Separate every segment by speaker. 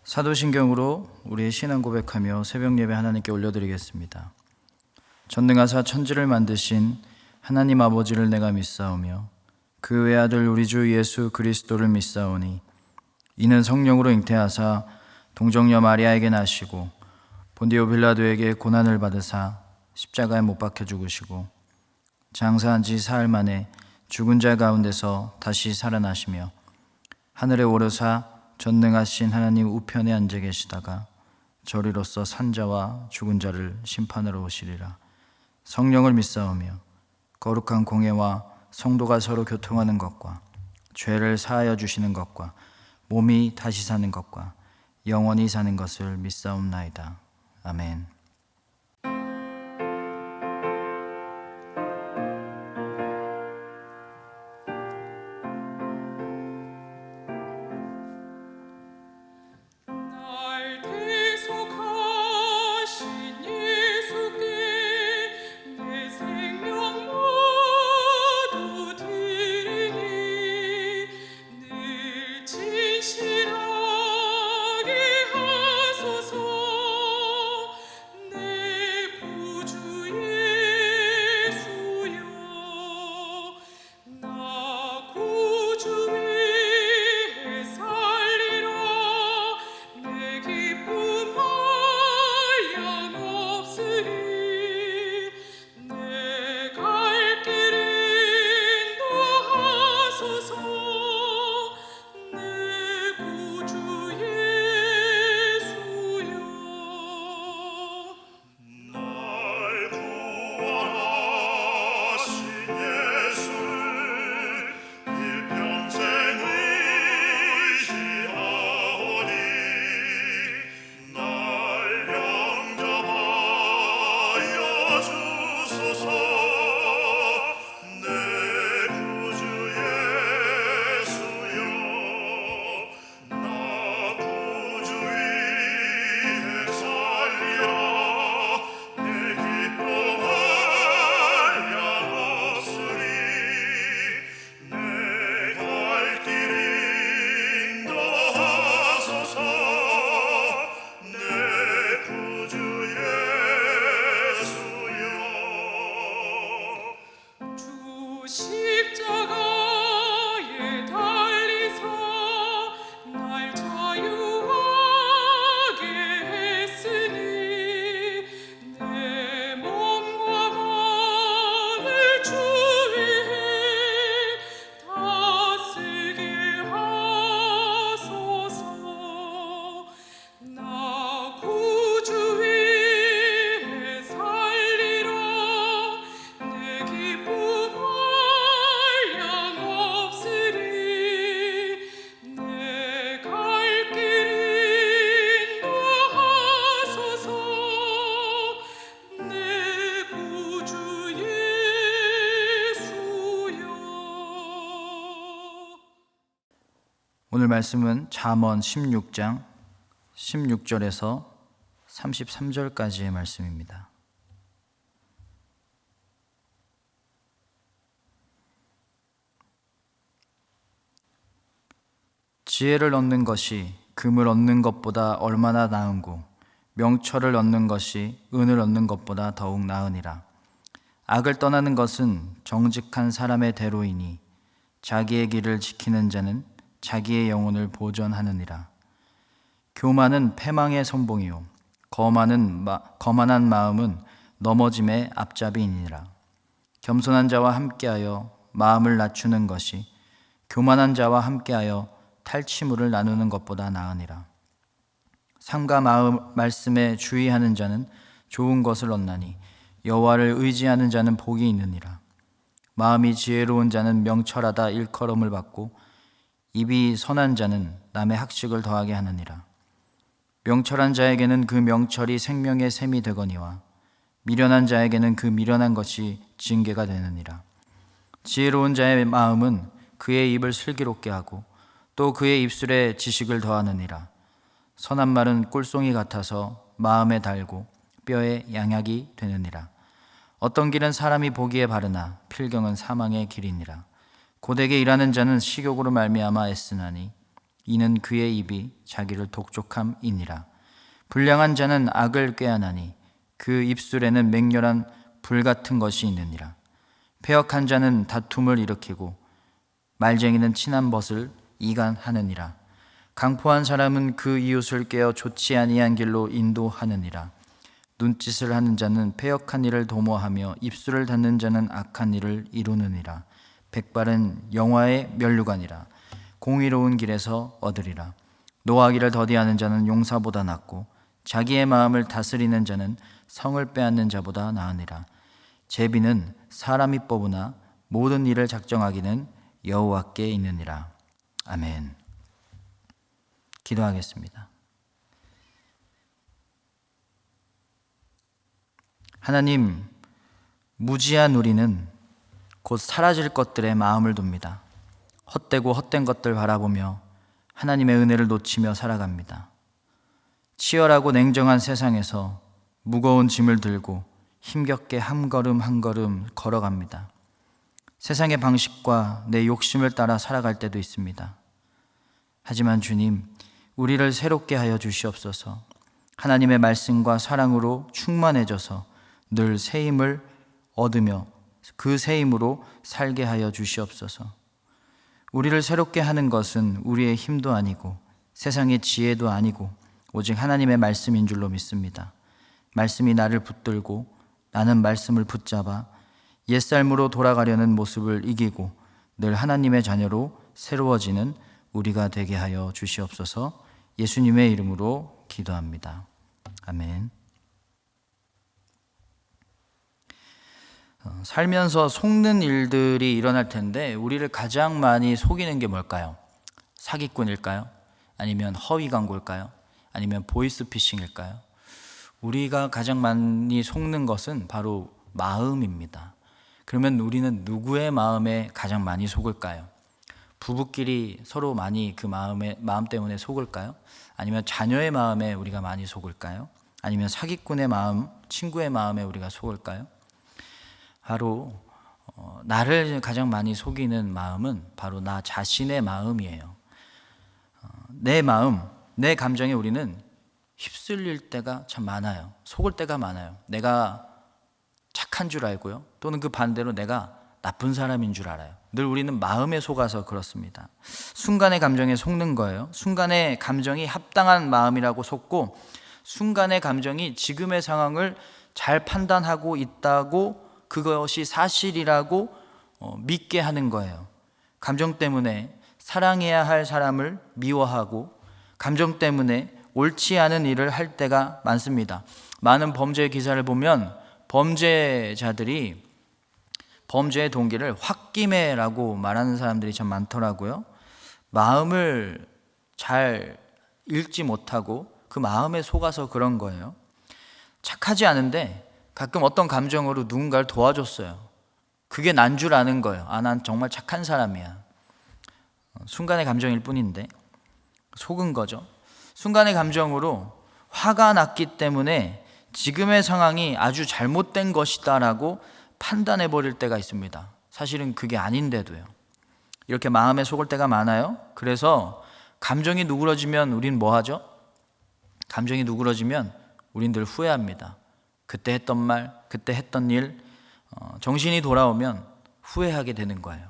Speaker 1: 사도신경으로 우리의 신앙 고백하며 새벽 예배 하나님께 올려드리겠습니다. 전능하사 천지를 만드신 하나님 아버지를 내가 믿사오며 그 외아들 우리 주 예수 그리스도를 믿사오니 이는 성령으로 잉태하사 동정녀 마리아에게 나시고 본디오 빌라도에게 고난을 받으사 십자가에 못 박혀 죽으시고 장사한 지 사흘 만에 죽은 자 가운데서 다시 살아나시며 하늘에 오르사 전능하신 하나님 우편에 앉아 계시다가 저리로서 산자와 죽은 자를 심판하러 오시리라. 성령을 믿사오며 거룩한 공예와 성도가 서로 교통하는 것과 죄를 사하여 주시는 것과 몸이 다시 사는 것과 영원히 사는 것을 믿사옵나이다. 아멘. 오늘 말씀은 잠언 16장 16절에서 33절까지의 말씀입니다. 지혜를 얻는 것이 금을 얻는 것보다 얼마나 나은고 명철을 얻는 것이 은을 얻는 것보다 더욱 나으니라. 악을 떠나는 것은 정직한 사람의 대로이니 자기의 길을 지키는 자는 자기의 영혼을 보전하느니라. 교만은 패망의 선봉이요 거만한 마음은 넘어짐의 앞잡이이니라. 겸손한 자와 함께하여 마음을 낮추는 것이 교만한 자와 함께하여 탈취물을 나누는 것보다 나으니라. 삼가 말씀에 주의하는 자는 좋은 것을 얻나니 여호와를 의지하는 자는 복이 있느니라. 마음이 지혜로운 자는 명철하다 일컬음을 받고 입이 선한 자는 남의 학식을 더하게 하느니라. 명철한 자에게는 그 명철이 생명의 샘이 되거니와 미련한 자에게는 그 미련한 것이 징계가 되느니라. 지혜로운 자의 마음은 그의 입을 슬기롭게 하고 또 그의 입술에 지식을 더하느니라. 선한 말은 꿀송이 같아서 마음에 달고 뼈에 양약이 되느니라. 어떤 길은 사람이 보기에 바르나 필경은 사망의 길이니라. 고되게 일하는 자는 식욕으로 말미암아 애쓰나니 이는 그의 입이 자기를 독촉함이니라. 불량한 자는 악을 꾀하나니 그 입술에는 맹렬한 불 같은 것이 있느니라. 패역한 자는 다툼을 일으키고 말쟁이는 친한 벗을 이간하느니라. 강포한 사람은 그 이웃을 깨어 좋지 아니한 길로 인도하느니라. 눈짓을 하는 자는 패역한 일을 도모하며 입술을 닫는 자는 악한 일을 이루느니라. 백발은 영화의 면류관이라. 공의로운 길에서 얻으리라. 노하기를 더디하는 자는 용사보다 낫고 자기의 마음을 다스리는 자는 성을 빼앗는 자보다 나으니라. 제비는 사람이 뽑으나 모든 일을 작정하기는 여호와께 있느니라. 아멘. 기도하겠습니다. 하나님, 무지한 우리는 곧 사라질 것들에 마음을 둡니다. 헛되고 헛된 것들 바라보며 하나님의 은혜를 놓치며 살아갑니다. 치열하고 냉정한 세상에서 무거운 짐을 들고 힘겹게 한 걸음 한 걸음 걸어갑니다. 세상의 방식과 내 욕심을 따라 살아갈 때도 있습니다. 하지만 주님, 우리를 새롭게 하여 주시옵소서. 하나님의 말씀과 사랑으로 충만해져서 늘 새 힘을 얻으며 그 새 힘으로 살게 하여 주시옵소서. 우리를 새롭게 하는 것은 우리의 힘도 아니고 세상의 지혜도 아니고 오직 하나님의 말씀인 줄로 믿습니다. 말씀이 나를 붙들고 나는 말씀을 붙잡아 옛삶으로 돌아가려는 모습을 이기고 늘 하나님의 자녀로 새로워지는 우리가 되게 하여 주시옵소서. 예수님의 이름으로 기도합니다. 아멘. 살면서 속는 일들이 일어날 텐데 우리를 가장 많이 속이는 게 뭘까요? 사기꾼일까요? 아니면 허위 광고일까요? 아니면 보이스피싱일까요? 우리가 가장 많이 속는 것은 바로 마음입니다. 그러면 우리는 누구의 마음에 가장 많이 속을까요? 부부끼리 서로 많이 그 마음 때문에 속을까요? 아니면 자녀의 마음에 우리가 많이 속을까요? 아니면 사기꾼의 마음, 친구의 마음에 우리가 속을까요? 바로 나를 가장 많이 속이는 마음은 바로 나 자신의 마음이에요. 내 마음, 내 감정에 우리는 휩쓸릴 때가 참 많아요. 속을 때가 많아요. 내가 착한 줄 알고요. 또는 그 반대로 내가 나쁜 사람인 줄 알아요. 늘 우리는 마음에 속아서 그렇습니다. 순간의 감정에 속는 거예요. 순간의 감정이 합당한 마음이라고 속고 순간의 감정이 지금의 상황을 잘 판단하고 있다고 그것이 사실이라고 믿게 하는 거예요. 감정 때문에 사랑해야 할 사람을 미워하고 감정 때문에 옳지 않은 일을 할 때가 많습니다. 많은 범죄 기사를 보면 범죄자들이 범죄의 동기를 홧김에라고 말하는 사람들이 참 많더라고요. 마음을 잘 읽지 못하고 그 마음에 속아서 그런 거예요. 착하지 않은데 가끔 어떤 감정으로 누군가를 도와줬어요. 그게 난 줄 아는 거예요. 난 정말 착한 사람이야. 순간의 감정일 뿐인데 속은 거죠. 순간의 감정으로 화가 났기 때문에 지금의 상황이 아주 잘못된 것이다라고 판단해 버릴 때가 있습니다. 사실은 그게 아닌데도요. 이렇게 마음에 속을 때가 많아요. 그래서 감정이 누그러지면 우린 뭐 하죠? 감정이 누그러지면 우린 늘 후회합니다. 그때 했던 말, 그때 했던 일, 정신이 돌아오면 후회하게 되는 거예요.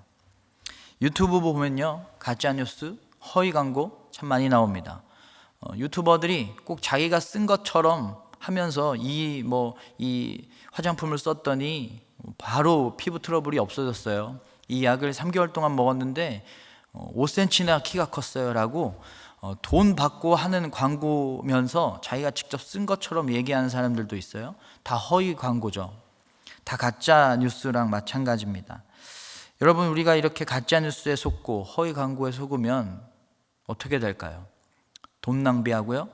Speaker 1: 유튜브 보면요, 가짜뉴스, 허위 광고 참 많이 나옵니다. 유튜버들이 꼭 자기가 쓴 것처럼 하면서 이 화장품을 썼더니 바로 피부 트러블이 없어졌어요. 이 약을 3개월 동안 먹었는데 5cm나 키가 컸어요 라고 돈 받고 하는 광고면서 자기가 직접 쓴 것처럼 얘기하는 사람들도 있어요. 다 허위 광고죠. 다 가짜 뉴스랑 마찬가지입니다. 여러분, 우리가 이렇게 가짜 뉴스에 속고 허위 광고에 속으면 어떻게 될까요? 돈 낭비하고요,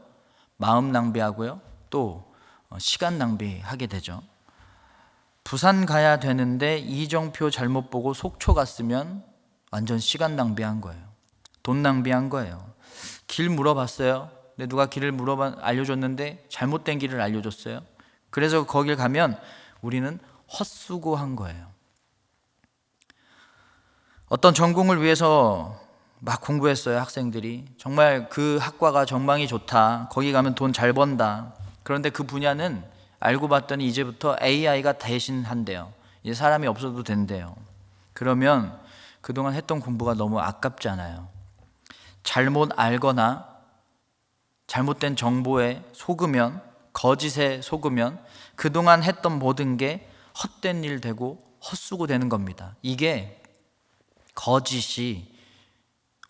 Speaker 1: 마음 낭비하고요, 또 시간 낭비하게 되죠. 부산 가야 되는데 이정표 잘못 보고 속초 갔으면 완전 시간 낭비한 거예요. 돈 낭비한 거예요. 길 물어봤어요. 근데 누가 길을 알려줬는데 잘못된 길을 알려줬어요. 그래서 거길 가면 우리는 헛수고한 거예요. 어떤 전공을 위해서 막 공부했어요. 학생들이 정말 그 학과가 전망이 좋다, 거기 가면 돈 잘 번다. 그런데 그 분야는 알고 봤더니 이제부터 AI가 대신 한대요. 이제 사람이 없어도 된대요. 그러면 그동안 했던 공부가 너무 아깝잖아요. 잘못 알거나 잘못된 정보에 속으면, 거짓에 속으면 그동안 했던 모든 게 헛된 일 되고 헛수고 되는 겁니다. 이게 거짓이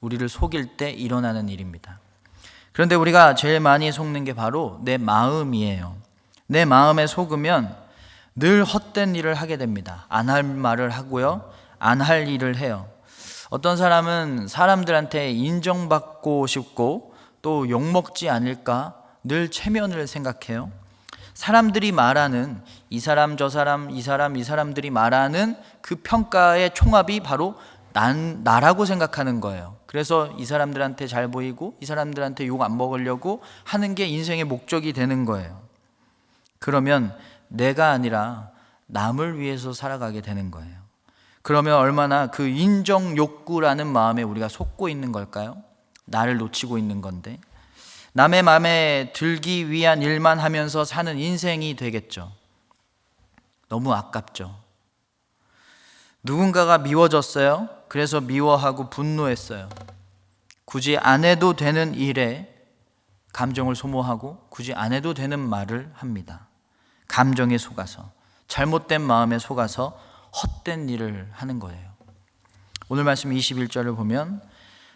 Speaker 1: 우리를 속일 때 일어나는 일입니다. 그런데 우리가 제일 많이 속는 게 바로 내 마음이에요. 내 마음에 속으면 늘 헛된 일을 하게 됩니다. 안 할 말을 하고요, 안 할 일을 해요. 어떤 사람은 사람들한테 인정받고 싶고 또 욕먹지 않을까 늘 체면을 생각해요. 사람들이 말하는 이 사람 저 사람 이 사람들이 말하는 그 평가의 총합이 바로 나라고 생각하는 거예요. 그래서 이 사람들한테 잘 보이고 이 사람들한테 욕 안 먹으려고 하는 게 인생의 목적이 되는 거예요. 그러면 내가 아니라 남을 위해서 살아가게 되는 거예요. 그러면 얼마나 그 인정 욕구라는 마음에 우리가 속고 있는 걸까요? 나를 놓치고 있는 건데, 남의 마음에 들기 위한 일만 하면서 사는 인생이 되겠죠. 너무 아깝죠. 누군가가 미워졌어요. 그래서 미워하고 분노했어요. 굳이 안 해도 되는 일에 감정을 소모하고 굳이 안 해도 되는 말을 합니다. 감정에 속아서, 잘못된 마음에 속아서 헛된 일을 하는 거예요. 오늘 말씀 21절을 보면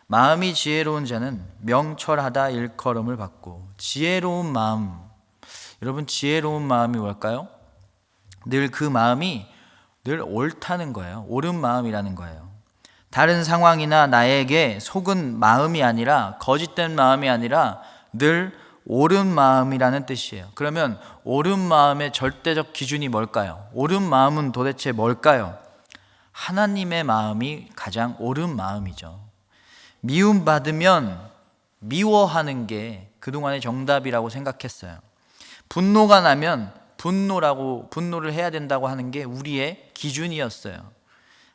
Speaker 1: 마음이 지혜로운 자는 명철하다 일컬음을 받고. 지혜로운 마음, 여러분 지혜로운 마음이 뭘까요? 늘 그 마음이 늘 옳다는 거예요. 옳은 마음이라는 거예요. 다른 상황이나 나에게 속은 마음이 아니라, 거짓된 마음이 아니라 늘 옳은 마음이라는 뜻이에요. 그러면 옳은 마음의 절대적 기준이 뭘까요? 옳은 마음은 도대체 뭘까요? 하나님의 마음이 가장 옳은 마음이죠. 미움받으면 미워하는 게 그동안의 정답이라고 생각했어요. 분노가 나면 분노를 해야 된다고 하는 게 우리의 기준이었어요.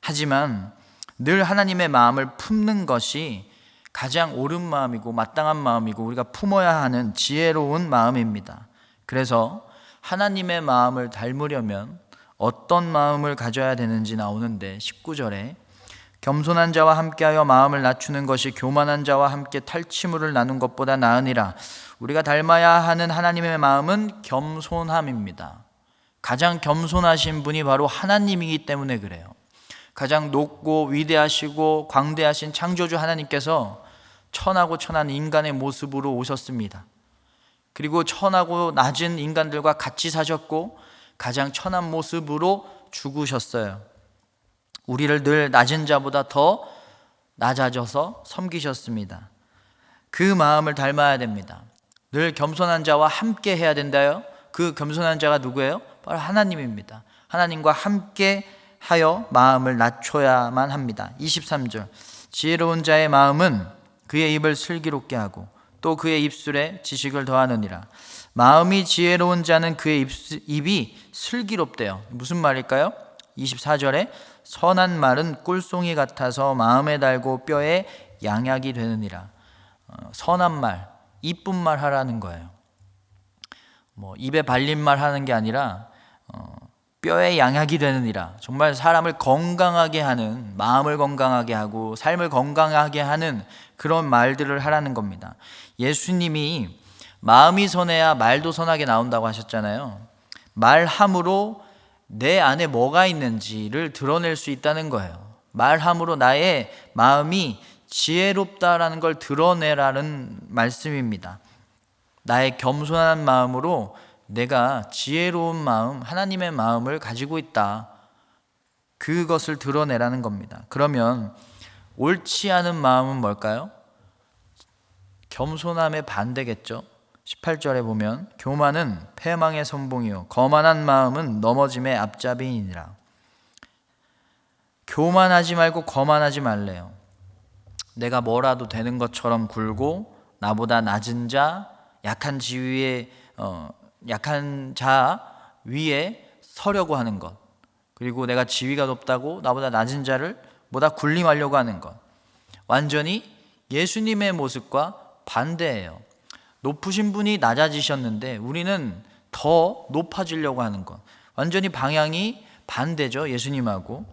Speaker 1: 하지만 늘 하나님의 마음을 품는 것이 가장 옳은 마음이고 마땅한 마음이고 우리가 품어야 하는 지혜로운 마음입니다. 그래서 하나님의 마음을 닮으려면 어떤 마음을 가져야 되는지 나오는데, 19절에 겸손한 자와 함께하여 마음을 낮추는 것이 교만한 자와 함께 탈취물을 나눈 것보다 나으니라. 우리가 닮아야 하는 하나님의 마음은 겸손함입니다. 가장 겸손하신 분이 바로 하나님이기 때문에 그래요. 가장 높고 위대하시고 광대하신 창조주 하나님께서 천하고 천한 인간의 모습으로 오셨습니다. 그리고 천하고 낮은 인간들과 같이 사셨고 가장 천한 모습으로 죽으셨어요. 우리를 늘 낮은 자보다 더 낮아져서 섬기셨습니다. 그 마음을 닮아야 됩니다. 늘 겸손한 자와 함께 해야 된다요. 그 겸손한 자가 누구예요? 바로 하나님입니다. 하나님과 함께 하여 마음을 낮춰야만 합니다. 23절, 지혜로운 자의 마음은 그의 입을 슬기롭게 하고 또 그의 입술에 지식을 더하느니라. 마음이 지혜로운 자는 그의 입이 슬기롭대요. 무슨 말일까요? 24절에 선한 말은 꿀송이 같아서 마음에 달고 뼈에 양약이 되느니라. 선한 말, 이쁜 말 하라는 거예요. 입에 발린 말 하는 게 아니라 뼈에 양약이 되느니라. 정말 사람을 건강하게 하는, 마음을 건강하게 하고 삶을 건강하게 하는 그런 말들을 하라는 겁니다. 예수님이 마음이 선해야 말도 선하게 나온다고 하셨잖아요. 말함으로 내 안에 뭐가 있는지를 드러낼 수 있다는 거예요. 말함으로 나의 마음이 지혜롭다라는 걸 드러내라는 말씀입니다. 나의 겸손한 마음으로 내가 지혜로운 마음, 하나님의 마음을 가지고 있다, 그것을 드러내라는 겁니다. 그러면 옳지 않은 마음은 뭘까요? 겸손함의 반대겠죠. 18절에 보면 교만은 패망의 선봉이요 거만한 마음은 넘어짐의 앞잡이니라. 교만하지 말고 거만하지 말래요. 내가 뭐라도 되는 것처럼 굴고 나보다 낮은 자, 약한 자 위에 서려고 하는 것, 그리고 내가 지위가 높다고 나보다 낮은 자를 보다 군림하려고 하는 것, 완전히 예수님의 모습과 반대예요. 높으신 분이 낮아지셨는데 우리는 더 높아지려고 하는 것. 완전히 방향이 반대죠. 예수님하고.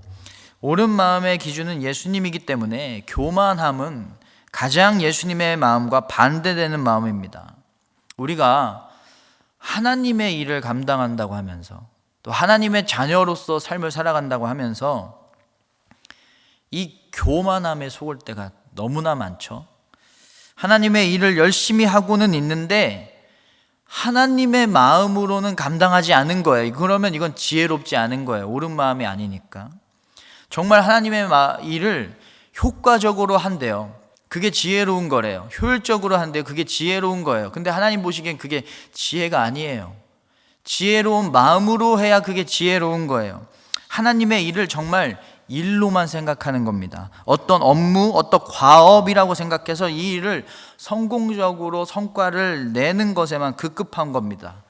Speaker 1: 옳은 마음의 기준은 예수님이기 때문에 교만함은 가장 예수님의 마음과 반대되는 마음입니다. 우리가 하나님의 일을 감당한다고 하면서 또 하나님의 자녀로서 삶을 살아간다고 하면서 이 교만함에 속을 때가 너무나 많죠. 하나님의 일을 열심히 하고는 있는데 하나님의 마음으로는 감당하지 않은 거예요. 그러면 이건 지혜롭지 않은 거예요. 옳은 마음이 아니니까. 정말 하나님의 일을 효과적으로 한대요. 그게 지혜로운 거래요. 효율적으로 한대요. 그게 지혜로운 거예요. 근데 하나님 보시기엔 그게 지혜가 아니에요. 지혜로운 마음으로 해야 그게 지혜로운 거예요. 하나님의 일을 정말 일로만 생각하는 겁니다. 어떤 업무, 어떤 과업이라고 생각해서 이 일을 성공적으로 성과를 내는 것에만 급급한 겁니다.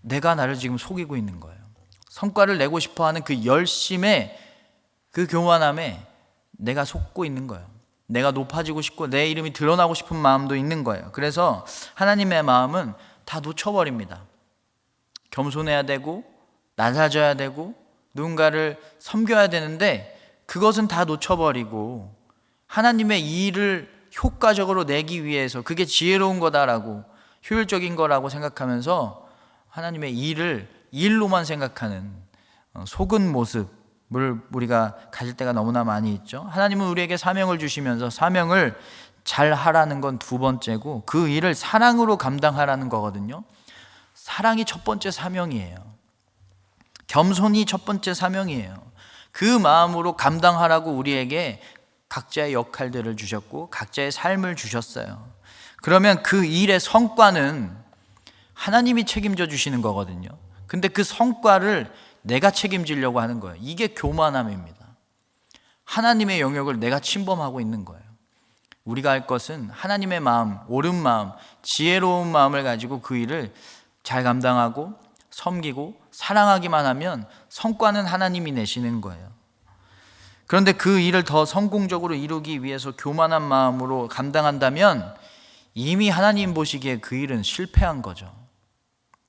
Speaker 1: 내가 나를 지금 속이고 있는 거예요. 성과를 내고 싶어하는 그 열심에, 그 교만함에 내가 속고 있는 거예요. 내가 높아지고 싶고 내 이름이 드러나고 싶은 마음도 있는 거예요. 그래서 하나님의 마음은 다 놓쳐버립니다. 겸손해야 되고 낮아져야 되고 누군가를 섬겨야 되는데 그것은 다 놓쳐버리고 하나님의 일을 효과적으로 내기 위해서 그게 지혜로운 거다라고 효율적인 거라고 생각하면서 하나님의 일을 일로만 생각하는 속은 모습을 우리가 가질 때가 너무나 많이 있죠. 하나님은 우리에게 사명을 주시면서 사명을 잘 하라는 건 두 번째고 그 일을 사랑으로 감당하라는 거거든요. 사랑이 첫 번째 사명이에요. 겸손이 첫 번째 사명이에요. 그 마음으로 감당하라고 우리에게 각자의 역할들을 주셨고 각자의 삶을 주셨어요. 그러면 그 일의 성과는 하나님이 책임져 주시는 거거든요. 근데 그 성과를 내가 책임지려고 하는 거예요. 이게 교만함입니다. 하나님의 영역을 내가 침범하고 있는 거예요. 우리가 할 것은 하나님의 마음, 옳은 마음, 지혜로운 마음을 가지고 그 일을 잘 감당하고 섬기고 사랑하기만 하면 성과는 하나님이 내시는 거예요. 그런데 그 일을 더 성공적으로 이루기 위해서 교만한 마음으로 감당한다면 이미 하나님 보시기에 그 일은 실패한 거죠.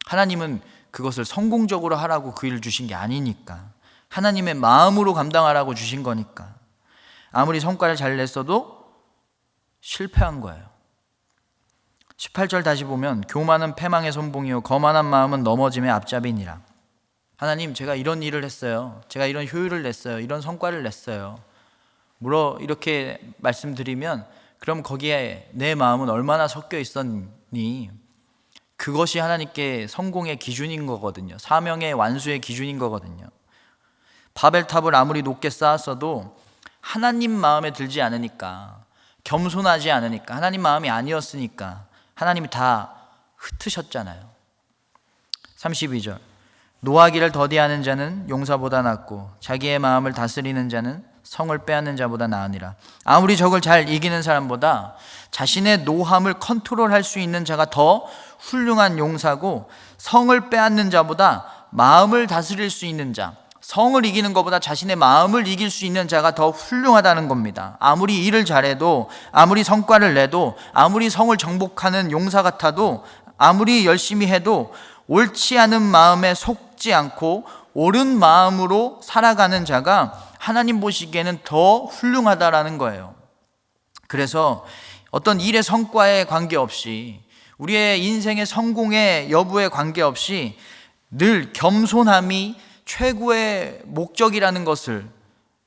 Speaker 1: 하나님은 그것을 성공적으로 하라고 그 일을 주신 게 아니니까, 하나님의 마음으로 감당하라고 주신 거니까 아무리 성과를 잘 냈어도 실패한 거예요. 18절 다시 보면 교만은 패망의 선봉이요 거만한 마음은 넘어짐의 앞잡이니라. 하나님, 제가 이런 일을 했어요. 제가 이런 효율을 냈어요. 이런 성과를 냈어요. 이렇게 말씀드리면 그럼 거기에 내 마음은 얼마나 섞여 있었니? 그것이 하나님께 성공의 기준인 거거든요. 사명의 완수의 기준인 거거든요. 바벨탑을 아무리 높게 쌓았어도 하나님 마음에 들지 않으니까, 겸손하지 않으니까, 하나님 마음이 아니었으니까 하나님이 다 흩으셨잖아요. 32절 노하기를 더디하는 자는 용사보다 낫고 자기의 마음을 다스리는 자는 성을 빼앗는 자보다 나으니라. 아무리 적을 잘 이기는 사람보다 자신의 노함을 컨트롤할 수 있는 자가 더 훌륭한 용사고, 성을 빼앗는 자보다 마음을 다스릴 수 있는 자, 성을 이기는 것보다 자신의 마음을 이길 수 있는 자가 더 훌륭하다는 겁니다. 아무리 일을 잘해도, 아무리 성과를 내도, 아무리 성을 정복하는 용사 같아도, 아무리 열심히 해도 옳지 않은 마음에 속지 않고 옳은 마음으로 살아가는 자가 하나님 보시기에는 더 훌륭하다라는 거예요. 그래서 어떤 일의 성과에 관계없이, 우리의 인생의 성공의 여부에 관계없이 늘 겸손함이 최고의 목적이라는 것을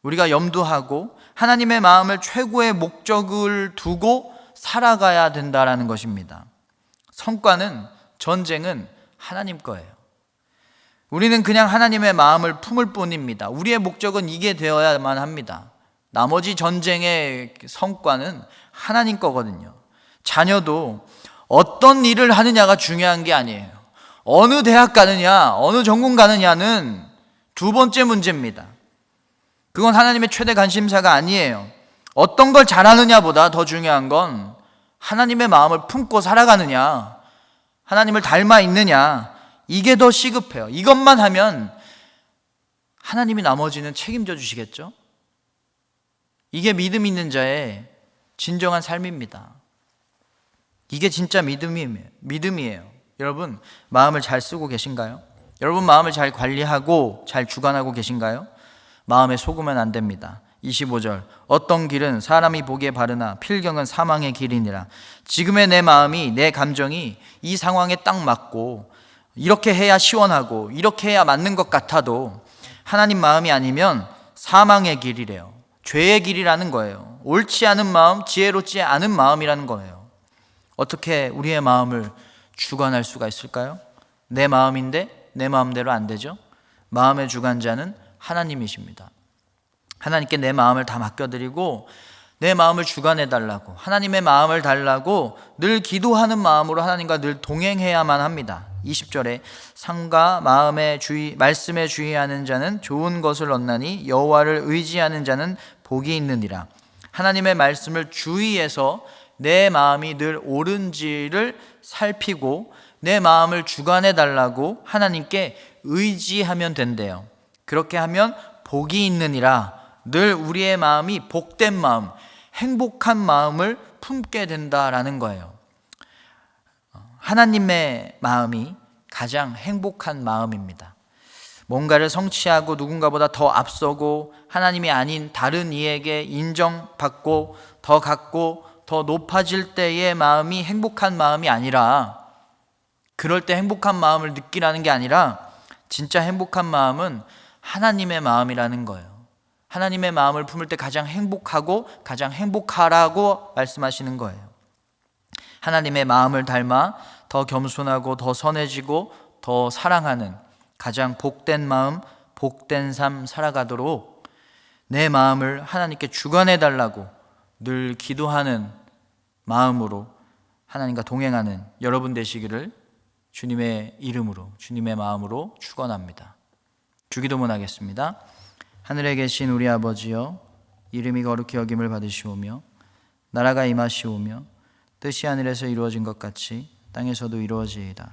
Speaker 1: 우리가 염두하고 하나님의 마음을 최고의 목적을 두고 살아가야 된다라는 것입니다. 성과는, 전쟁은 하나님 거예요. 우리는 그냥 하나님의 마음을 품을 뿐입니다. 우리의 목적은 이게 되어야만 합니다. 나머지 전쟁의 성과는 하나님 거거든요. 자녀도 어떤 일을 하느냐가 중요한 게 아니에요. 어느 대학 가느냐, 어느 전공 가느냐는 두 번째 문제입니다. 그건 하나님의 최대 관심사가 아니에요. 어떤 걸 잘하느냐보다 더 중요한 건 하나님의 마음을 품고 살아가느냐, 하나님을 닮아 있느냐, 이게 더 시급해요. 이것만 하면 하나님이 나머지는 책임져 주시겠죠? 이게 믿음 있는 자의 진정한 삶입니다. 이게 진짜 믿음이에요. 여러분, 마음을 잘 쓰고 계신가요? 여러분, 마음을 잘 관리하고 잘 주관하고 계신가요? 마음에 속으면 안 됩니다. 25절, 어떤 길은 사람이 보기에 바르나 필경은 사망의 길이니라. 지금의 내 마음이, 내 감정이 이 상황에 딱 맞고 이렇게 해야 시원하고 이렇게 해야 맞는 것 같아도 하나님 마음이 아니면 사망의 길이래요. 죄의 길이라는 거예요. 옳지 않은 마음, 지혜롭지 않은 마음이라는 거예요. 어떻게 우리의 마음을 주관할 수가 있을까요? 내 마음인데 내 마음대로 안 되죠? 마음의 주관자는 하나님이십니다. 하나님께 내 마음을 다 맡겨드리고 내 마음을 주관해달라고, 하나님의 마음을 달라고 늘 기도하는 마음으로 하나님과 늘 동행해야만 합니다. 20절에 상과 말씀에 주의하는 자는 좋은 것을 얻나니 여호와를 의지하는 자는 복이 있느니라. 하나님의 말씀을 주의해서 내 마음이 늘 옳은지를 살피고 내 마음을 주관해 달라고 하나님께 의지하면 된대요. 그렇게 하면 복이 있느니라. 늘 우리의 마음이 복된 마음, 행복한 마음을 품게 된다라는 거예요. 하나님의 마음이 가장 행복한 마음입니다. 뭔가를 성취하고 누군가보다 더 앞서고 하나님이 아닌 다른 이에게 인정받고 더 갖고 더 높아질 때의 마음이 행복한 마음이 아니라, 그럴 때 행복한 마음을 느끼라는 게 아니라 진짜 행복한 마음은 하나님의 마음이라는 거예요. 하나님의 마음을 품을 때 가장 행복하고 가장 행복하라고 말씀하시는 거예요. 하나님의 마음을 닮아 더 겸손하고 더 선해지고 더 사랑하는 가장 복된 마음, 복된 삶 살아가도록 내 마음을 하나님께 주관해 달라고 늘 기도하는 마음으로 하나님과 동행하는 여러분 되시기를 주님의 이름으로, 주님의 마음으로 축원합니다. 주기도문 하겠습니다. 하늘에 계신 우리 아버지여, 이름이 거룩히 여김을 받으시오며 나라가 임하시오며 뜻이 하늘에서 이루어진 것 같이 땅에서도 이루어지이다.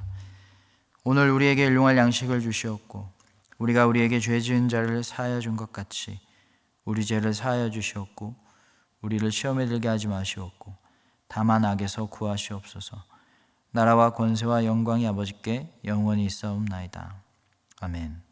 Speaker 1: 오늘 우리에게 일용할 양식을 주시옵고 우리가 우리에게 죄 지은 자를 사하여 준 것 같이 우리 죄를 사하여 주시옵고 우리를 시험에 들게 하지 마시옵고 다만 악에서 구하시옵소서. 나라와 권세와 영광이 아버지께 영원히 있사옵나이다. 아멘.